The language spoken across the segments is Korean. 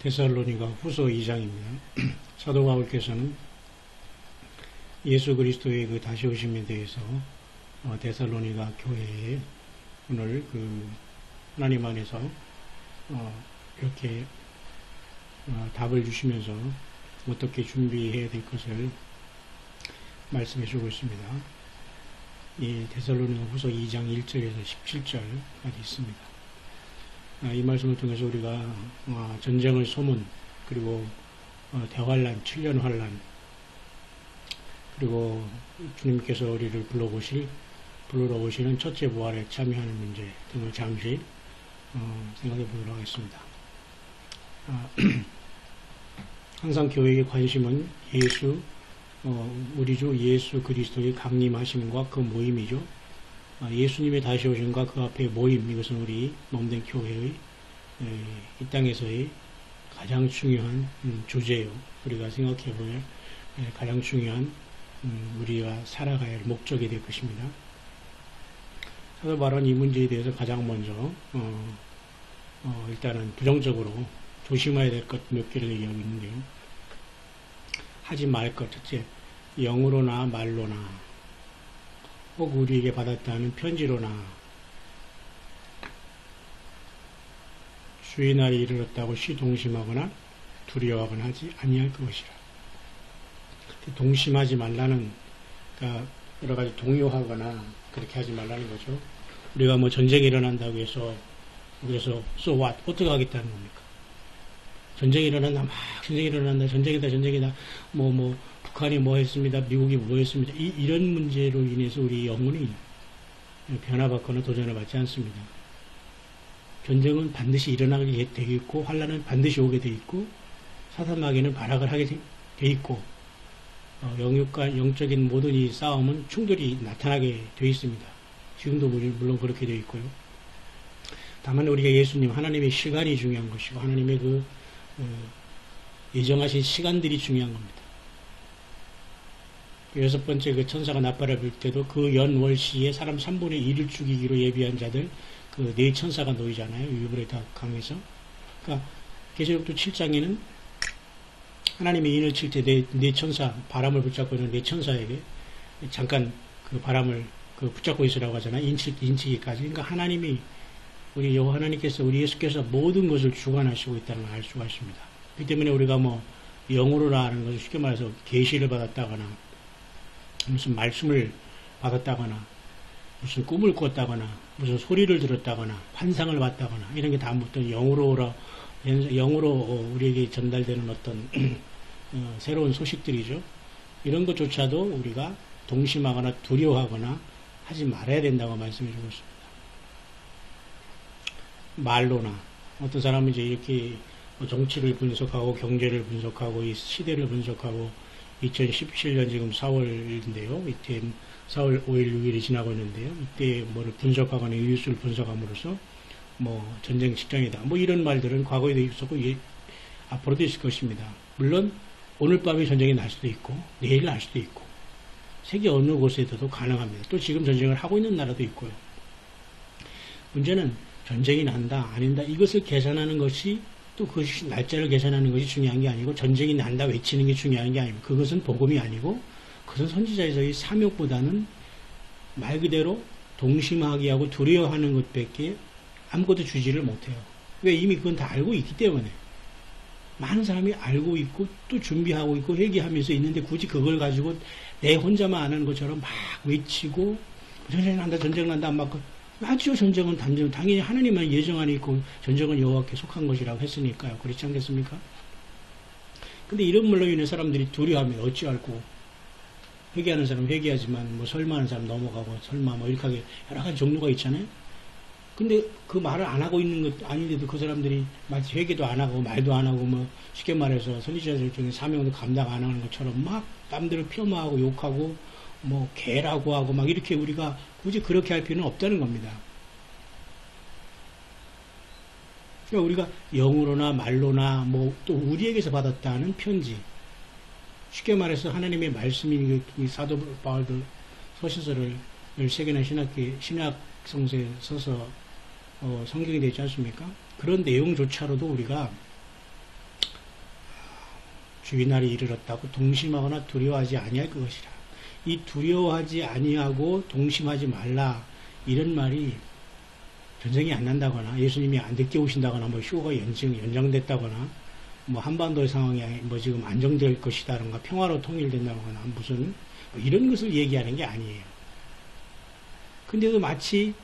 데살로니가 후서 2장입니다. 사도 바울께서는 예수 그리스도의 그 다시 오심에 대해서 데살로니가 교회에 오늘 하나님 안에서 이렇게 답을 주시면서 어떻게 준비해야 될 것을 말씀해 주고 있습니다. 이 데살로니가 후서 2장 1절에서 17절까지 있습니다. 이 말씀을 통해서 우리가 전쟁의 소문, 그리고 대환란, 7년 환란, 그리고 주님께서 우리를 불러러 오시는 첫째 부활에 참여하는 문제 등을 잠시 생각해 보도록 하겠습니다. 항상 교회의 관심은 우리 주 예수 그리스도의 강림하심과 그 모임이죠. 예수님의 다시 오심과 그 앞에 모임, 이것은 우리 몸된 교회의 이 땅에서의 가장 중요한 주제요. 우리가 생각해 볼 가장 중요한 우리가 살아가야 할 목적이 될 것입니다. 사도 바울은 이 문제에 대해서 가장 먼저 일단은 부정적으로 조심해야 될 것 몇 개를 얘기하고 있는데요. 하지 말 것, 첫째, 영으로나 말로나 혹 우리에게 받았다는 편지로나 주의 날이 이르렀다고 시동심하거나 두려워하거나 하지 아니할 것이라. 동심하지 말라는, 그러니까 여러 가지 동요하거나 그렇게 하지 말라는 거죠. 우리가 뭐 전쟁이 일어난다고 해서 그래서 so what? 어떻게 하겠다는 겁니까? 전쟁이 일어난다, 전쟁이 일어난다, 전쟁이다, 북한이 뭐 했습니다, 미국이 뭐 했습니다. 이런 문제로 인해서 우리 영혼이 변화받거나 도전을 받지 않습니다. 전쟁은 반드시 일어나게 되어 있고, 환란은 반드시 오게 되어 있고, 사탄마귀는 발악을 하게 되어 있고, 영육과 영적인 모든 이 싸움은 충돌이 나타나게 되어 있습니다. 지금도 물론 그렇게 되어 있고요. 다만 우리가 예수님, 하나님의 시간이 중요한 것이고, 하나님의 예정하신 시간들이 중요한 겁니다. 여섯 번째 천사가 나팔을 불 때도 그 연월시에 사람 3분의 1을 죽이기로 예비한 자들, 네 천사가 놓이잖아요. 유브레 다 강에서. 그러니까 계시록도 7장에는 하나님이 인을 칠 때 네 천사, 바람을 붙잡고 있는 네 천사에게 잠깐 그 바람을 붙잡고 있으라고 하잖아요. 인치기까지. 그러니까 하나님이, 우리 여호와 하나님께서, 우리 예수께서 모든 것을 주관하시고 있다는 걸 알 수가 있습니다. 그렇기 때문에 우리가 영으로나 하는 것을 쉽게 말해서 계시를 받았다거나, 무슨 말씀을 받았다거나, 무슨 꿈을 꿨다거나, 무슨 소리를 들었다거나, 환상을 봤다거나, 이런 게 다 어떤 영으로 우리에게 전달되는 어떤 새로운 소식들이죠. 이런 것조차도 우리가 동심하거나 두려워하거나 하지 말아야 된다고 말씀해 주고 있습니다. 말로나, 어떤 사람은 이제 이렇게 정치를 분석하고 경제를 분석하고 이 시대를 분석하고 2017년 지금 4월인데요. 이때 4월 5일, 6일이 지나고 있는데요. 이때 뭐를 분석하거나 뉴스를 분석함으로써 전쟁 직전이다. 이런 말들은 과거에도 있었고 앞으로도 있을 것입니다. 물론 오늘 밤에 전쟁이 날 수도 있고 내일 날 수도 있고 세계 어느 곳에서도 가능합니다. 또 지금 전쟁을 하고 있는 나라도 있고요. 문제는 전쟁이 난다, 아닌다, 이것을 계산하는 것이, 또 그 날짜를 계산하는 것이 중요한 게 아니고, 전쟁이 난다 외치는 게 중요한 게 아닙니다. 그것은 복음이 아니고, 그것은 선지자에서의 사명보다는 말 그대로 동심하게 하고 두려워하는 것밖에 아무것도 주지를 못해요. 왜? 이미 그건 다 알고 있기 때문에. 많은 사람이 알고 있고, 또 준비하고 있고, 회개하면서 있는데, 굳이 그걸 가지고 내 혼자만 아는 것처럼 막 외치고, 전쟁 난다, 맞죠. 전쟁은 당연히 하나님만 예정 안에 있고 전쟁은 여호와께 속한 것이라고 했으니까요. 그렇지 않겠습니까? 근데 이런 말로 인해 사람들이 두려워하면 어찌할꼬, 회개하는 사람 회개하지만 설마하는 사람 넘어가고, 설마 이렇게 하게 여러 가지 종류가 있잖아요. 근데 그 말을 안 하고 있는 것 아닌데도 그 사람들이 마치 회개도 안 하고 말도 안 하고 쉽게 말해서 선지자들 중에 사명도 감당 안 하는 것처럼 막 남들을 폄하하고 욕하고 개라고 하고 이렇게 우리가 굳이 그렇게 할 필요는 없다는 겁니다. 그러니까 우리가 영으로나 말로나 또 우리에게서 받았다는 편지, 쉽게 말해서 하나님의 말씀이 사도 바울도 서신서를 13개나 신약 성서에 써서 성경이 되지 않습니까? 그런 내용조차로도 우리가 주의 날이 이르렀다고 동심하거나 두려워하지 아니할 것이라. 이 두려워하지 아니하고 동심하지 말라 이런 말이 전쟁이 안 난다거나 예수님이 안 늦게 오신다거나 뭐 휴가 연장됐다거나 뭐 한반도의 상황이 뭐 지금 안정될 것이다던가 평화로 통일된다거나 무슨 뭐 이런 것을 얘기하는 게 아니에요. 근데도 마치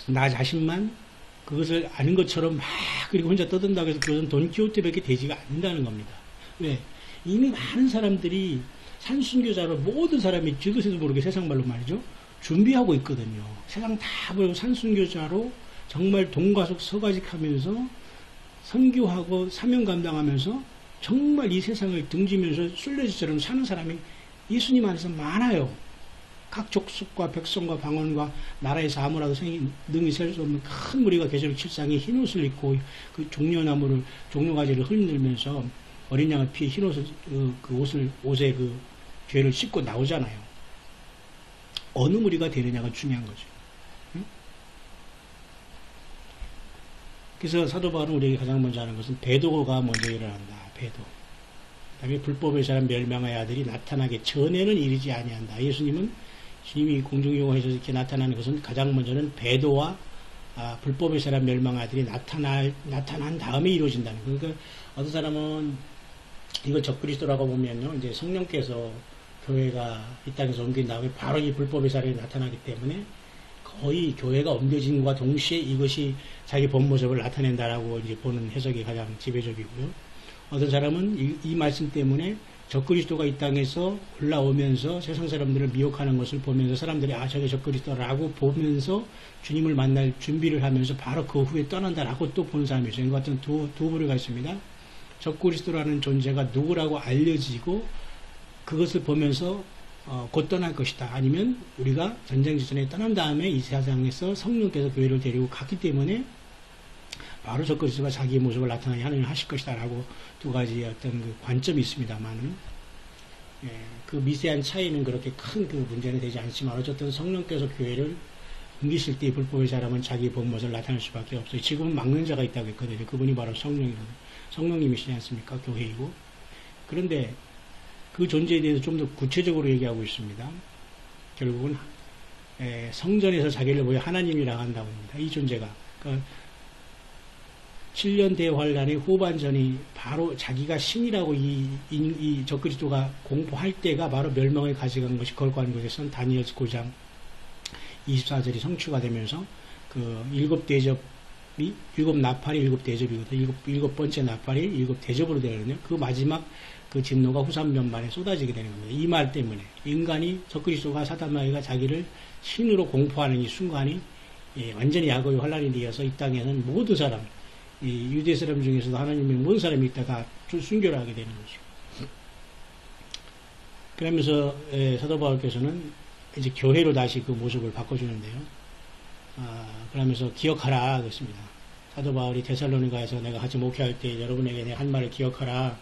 나 자신만 그것을 아는 것처럼 막 그리고 혼자 떠든다고 해서 그것은 돈키호테밖에 되지가 않는다는 겁니다. 왜? 이미 많은 사람들이 산순교자로 모든 사람이 지그새도 모르게 세상 말로 말이죠. 준비하고 있거든요. 세상 다 버리고 산순교자로 정말 동가속 서가직하면서 선교하고 사명 감당하면서 정말 이 세상을 등지면서 순례지처럼 사는 사람이 예수님 안에서 많아요. 각 족속과 백성과 방언과 나라에서 아무라도 능히 셀 수 없는 큰 무리가 계절 칠상에 흰 옷을 입고 그 종려가지를 흔들면서 어린 양의 피에 흰 옷을 옷에 그 죄를 씻고 나오잖아요. 어느 무리가 되느냐가 중요한 거죠. 응? 그래서 사도 바울은 우리에게 가장 먼저 하는 것은 배도가 먼저 일어난다. 배도. 그 다음에 불법의 사람 멸망의 아들이 나타나기 전에는 이르지 아니한다. 예수님은 주님이 공중요하셔서 이렇게 나타나는 것은 가장 먼저는 배도와 불법의 사람 멸망의 아들이 나타난 다음에 이루어진다는 거예요. 그러니까 어떤 사람은 이거 적그리스도라고 보면요, 이제 성령께서 교회가 이 땅에서 옮긴 다음에 바로 이 불법의 사람이 나타나기 때문에 거의 교회가 옮겨진과 동시에 이것이 자기 본 모습을 나타낸다라고 이제 보는 해석이 가장 지배적이고요. 어떤 사람은 이 말씀 때문에 적그리스도가 이 땅에서 올라오면서 세상 사람들을 미혹하는 것을 보면서 사람들이 저게 적그리스도라고 보면서 주님을 만날 준비를 하면서 바로 그 후에 떠난다라고 또 보는 사람이 있어요. 이 같은 두 부류가 있습니다. 적그리스도라는 존재가 누구라고 알려지고 그것을 보면서 곧 떠날 것이다. 아니면 우리가 전쟁 지전에 떠난 다음에 이 세상에서 성령께서 교회를 데리고 갔기 때문에 바로 적그리스도가 자기의 모습을 나타나게 하느님 하실 것이다 라고 두 가지 어떤 그 관점이 있습니다만은, 그 미세한 차이는 그렇게 큰 그 문제는 되지 않지만 어쨌든 성령께서 교회를 옮기실 때 불법의 사람은 자기의 본 모습을 나타낼 수밖에 없어요. 지금은 막는 자가 있다고 했거든요. 그분이 바로 성령님이시지 않습니까? 교회이고. 그런데 그 존재에 대해서 좀 더 구체적으로 얘기하고 있습니다. 결국은 성전에서 자기를 보여 하나님이라고 한다고 합니다. 이 존재가. 그러니까 7년 대환란의 후반전이 바로 자기가 신이라고 이 적그리스도가 공포할 때가 바로 멸망을 가져간 것이 걸고하는 것에선 다니엘서 9장 24절이 성취가 되면서 그 일곱 대접이 일곱 나팔이 일곱 대접이거든요. 일곱 번째 나팔이 일곱 대접으로 되거든요. 그 마지막 그 진노가 후삼면만에 쏟아지게 되는 겁니다. 이 말 때문에 인간이 적그리스도가 사탄마귀가 자기를 신으로 공포하는 이 순간이 완전히 야곱의 환란이 되어서 이 땅에는 모든 사람, 이 유대 사람 중에서도 하나님의 모든 사람이 있다가 순교를 하게 되는 거죠. 그러면서 사도 바울께서는 이제 교회로 다시 그 모습을 바꿔주는데요. 그러면서 기억하라 그랬습니다. 사도 바울이 데살로니가에서 내가 같이 목회할 때 여러분에게 내가 한 말을 기억하라.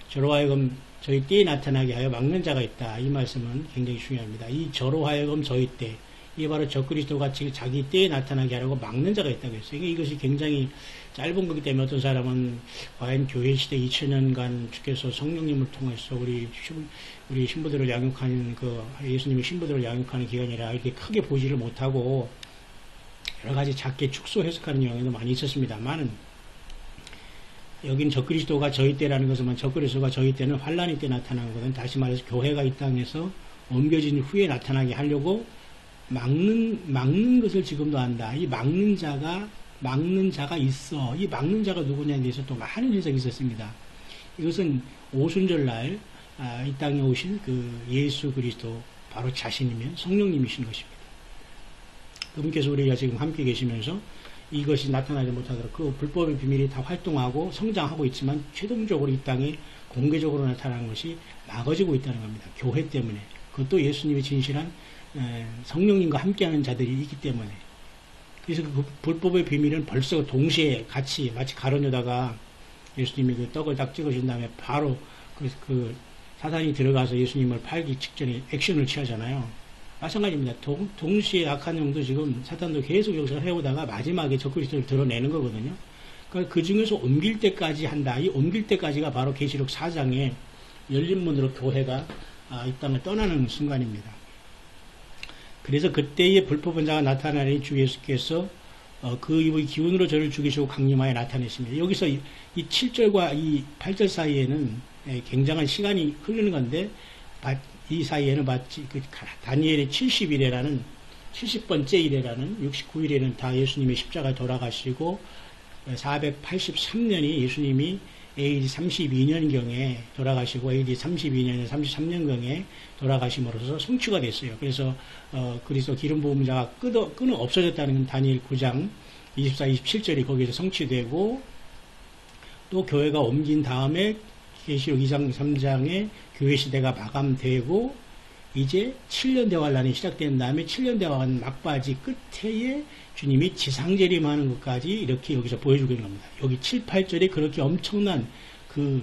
저로 하여금 저희 때에 나타나게 하여 막는 자가 있다. 이 말씀은 굉장히 중요합니다. 이 저로 하여금 저희 때, 이게 바로 적그리스도가 지금 자기 때에 나타나게 하려고 막는 자가 있다고 했어요. 이것이 굉장히 짧은 거기 때문에 어떤 사람은 과연 교회 시대 2000년간 주께서 성령님을 통해서 우리 신부들을 양육하는 예수님의 신부들을 양육하는 기간이라 이렇게 크게 보지를 못하고 여러 가지 작게 축소 해석하는 경우도 많이 있었습니다만, 여긴 적그리스도가 저희 때라는 것은 적그리스도가 저희 때는 환란이 때 나타나는 것은 다시 말해서 교회가 이 땅에서 옮겨진 후에 나타나게 하려고 막는 것을 지금도 한다. 이 막는 자가 있어. 이 막는 자가 누구냐에 대해서 또 많은 해석이 있었습니다. 이것은 오순절날 이 땅에 오신 그 예수 그리스도 바로 자신이면 성령님이신 것입니다. 그분께서 우리가 지금 함께 계시면서 이것이 나타나지 못하도록 그 불법의 비밀이 다 활동하고 성장하고 있지만 최종적으로 이 땅에 공개적으로 나타나는 것이 막아지고 있다는 겁니다. 교회 때문에. 그것도 예수님의 진실한 성령님과 함께하는 자들이 있기 때문에. 그래서 그 불법의 비밀은 벌써 동시에 같이 마치 가론유다가 예수님이 그 떡을 딱 찍어준 다음에 바로 그 사단이 들어가서 예수님을 팔기 직전에 액션을 취하잖아요. 마찬가지입니다. 동시에 악한 영도 지금 사탄도 계속 여기서 해오다가 마지막에 적그리스도를 드러내는 거거든요. 그러니까 그 중에서 옮길 때까지 한다. 이 옮길 때까지가 바로 계시록 4장의 열린 문으로 교회가 이 땅을 떠나는 순간입니다. 그래서 그때의 불법은 자가 나타나니 주 예수께서 그 입의 기운으로 저를 죽이시고 강림하여 나타내십니다. 여기서 이 7절과 이 8절 사이에는 굉장한 시간이 흐르는 건데 이 사이에는 마치 그 다니엘의 70일에라는 70번째 일에라는 69일에는 다 예수님의 십자가에 돌아가시고 483년이 예수님이 AD 32년경에 돌아가시고 AD 32년에 33년경에 돌아가심으로써 성취가 됐어요. 그래서 그리스도 기름 부은 자가 끊어 없어졌다는 건 다니엘 9장 24, 27절이 거기에서 성취되고 또 교회가 옮긴 다음에 계시록 2장, 3장에 교회 시대가 마감되고 이제 7년 대환란이 시작된 다음에 7년 대환란 막바지 끝에 주님이 지상재림하는 것까지 이렇게 여기서 보여주고 있는 겁니다. 여기 7, 8절에 그렇게 엄청난 그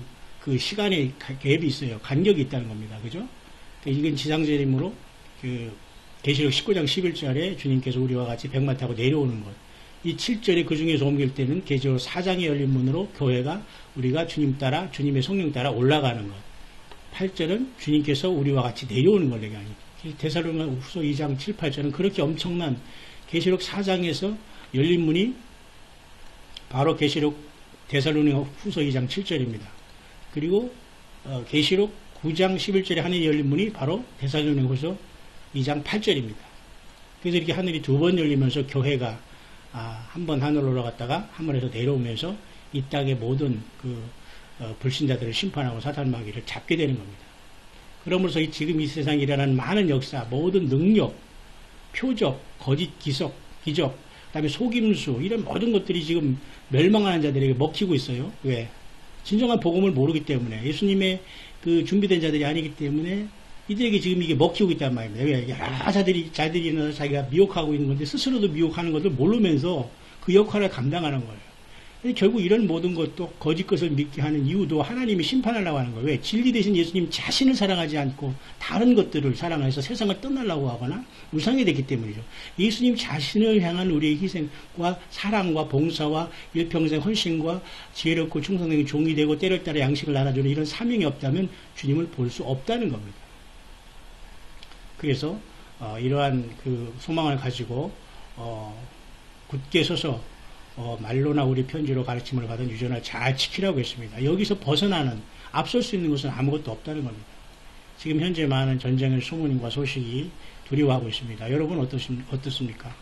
시간의 갭이 있어요. 간격이 있다는 겁니다. 그죠? 그러니까 이건 지상재림으로 계시록 19장 11절에 주님께서 우리와 같이 백마 타고 내려오는 것. 이 7절에 그 중에서 옮길 때는 계시록 4장의 열린 문으로 교회가 우리가 주님 따라 주님의 성령 따라 올라가는 것. 8절은 주님께서 우리와 같이 내려오는 걸 얘기하니까. 데살로니가 후서 2장 7, 8절은 그렇게 엄청난 계시록 4장에서 열린 문이 바로 계시록 데살로니가 후서 2장 7절입니다. 그리고 계시록 9장 11절에 하늘이 열린 문이 바로 데살로니가 후서 2장 8절입니다. 그래서 이렇게 하늘이 두 번 열리면서 교회가 한 번 하늘로 올라갔다가 하늘에서 내려오면서 이 땅의 모든 불신자들을 심판하고 사탄 마귀를 잡게 되는 겁니다. 그러면서 지금 이 세상에 일어나는 많은 역사, 모든 능력, 표적, 거짓 기적, 그다음에 속임수 이런 모든 것들이 지금 멸망하는 자들에게 먹히고 있어요. 왜? 진정한 복음을 모르기 때문에 예수님의 그 준비된 자들이 아니기 때문에 이들에게 지금 이게 먹히고 있단 말입니다. 왜? 여러 자들이 일어나서 자기가 미혹하고 있는 건데 스스로도 미혹하는 것을 모르면서 그 역할을 감당하는 거예요. 결국 이런 모든 것도 거짓 것을 믿게 하는 이유도 하나님이 심판하려고 하는 거예요. 왜? 진리 대신 예수님 자신을 사랑하지 않고 다른 것들을 사랑해서 세상을 떠나려고 하거나 우상이 됐기 때문이죠. 예수님 자신을 향한 우리의 희생과 사랑과 봉사와 일평생 헌신과 지혜롭고 충성된 종이 되고 때를 따라 양식을 나눠주는 이런 사명이 없다면 주님을 볼 수 없다는 겁니다. 그래서 이러한 그 소망을 가지고 굳게 서서 말로나 우리 편지로 가르침을 받은 유전을 잘 지키라고 했습니다. 여기서 벗어나는 앞설 수 있는 것은 아무것도 없다는 겁니다. 지금 현재 많은 전쟁의 소문과 소식이 두려워하고 있습니다. 여러분 어떻습니까?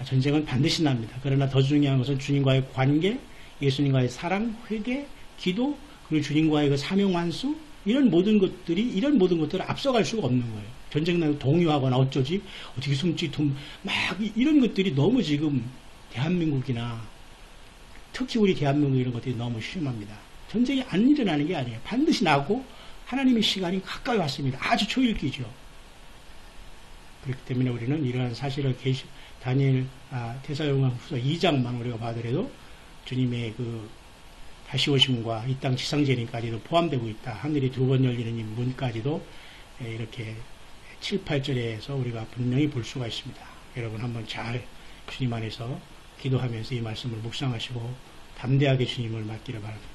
전쟁은 반드시 납니다. 그러나 더 중요한 것은 주님과의 관계, 예수님과의 사랑, 회개, 기도, 그리고 주님과의 그 사명 완수 이런 모든 것들을 앞서갈 수가 없는 거예요. 전쟁 나고 동요하거나 어쩌지 어떻게 숨지 막 이런 것들이 너무 지금 대한민국이나 특히 우리 대한민국 이런 것들이 너무 심합니다. 전쟁이 안 일어나는 게 아니에요. 반드시 나고 하나님의 시간이 가까이 왔습니다. 아주 초일기죠. 그렇기 때문에 우리는 이러한 사실을 다니엘 데살로니가 후서 2장만 우리가 봐더라도 주님의 그 다시 오심과 이 땅 지상재림까지도 포함되고 있다. 하늘이 두 번 열리는 이 문까지도 이렇게 7, 8절에서 우리가 분명히 볼 수가 있습니다. 여러분 한번 잘 주님 안에서 기도하면서 이 말씀을 묵상하시고 담대하게 주님을 맡기를 바랍니다.